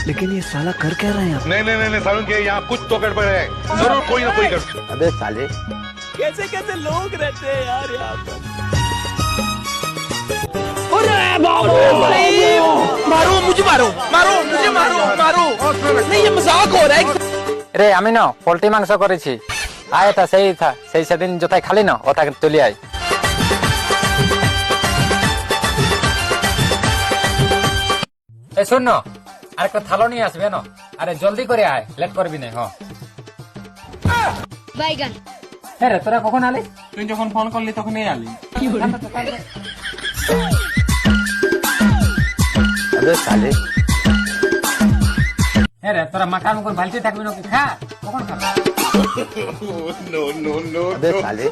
लेकिन ये साला कर क्या रहा है यहाँ? नहीं नहीं नहीं नहीं सारुण के यहाँ कुछ तो गड़बड़ है, जरूर कोई ना कोई गड़बड़। अबे साले, कैसे कैसे लोग रहते हैं यार यहाँ पर। मारो मुझे, मारो मारो मुझे, मारो मारो, नहीं ये मजाक हो रहा है। রে আমি না পোল্ট্রি মাংস করেছি, আয় তা সেই সেদিন যেটাই খালি না ওটাকে তুলি আয়। এই শোন না, আরেকটা থালো নিয়ে আসবে না, আরে জলদি করে আয়, লেট করবি না। হ্যাঁ বাইগান। হ্যাঁ রে, তোরা কখন আলি? তুই যখন ফোন করলি তখনই আলি। अबे साले, হ্যাঁ রে, তোরা মাখা মুখর ভালতে থাকবি নাকি? খা, কখন খাবি? अबे साले,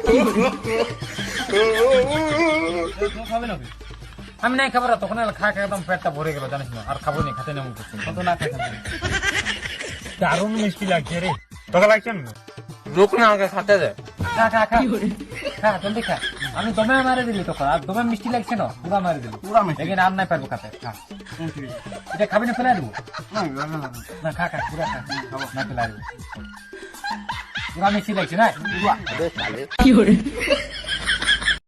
খাবে নাকি? আমি নাই খাবার, তখন খা খা একদম পেটটা ভরে গেল, জানিস না, আর খাবো নি, খেতে নেমন করছি, কত না খাই। দারুণ মিষ্টি লাগছে রে, তোকে লাগছে না? রুক না, আমাকে খেতে দে। খা খা খা খা, জলদি খা। আমি দমে মারে দিলি তখন, আর দমে মিষ্টি লাগছে না, পুরা মারে দিলি। পুরা মিষ্টি। লেকিন আর নাই পারবো খাতে। খা, এটা খাবি না, ফেলাই দেবো না। খা খা, পুরা খা, না ফেলাই দেবো। পুরা মিষ্টি লাগছে না? अबे साले,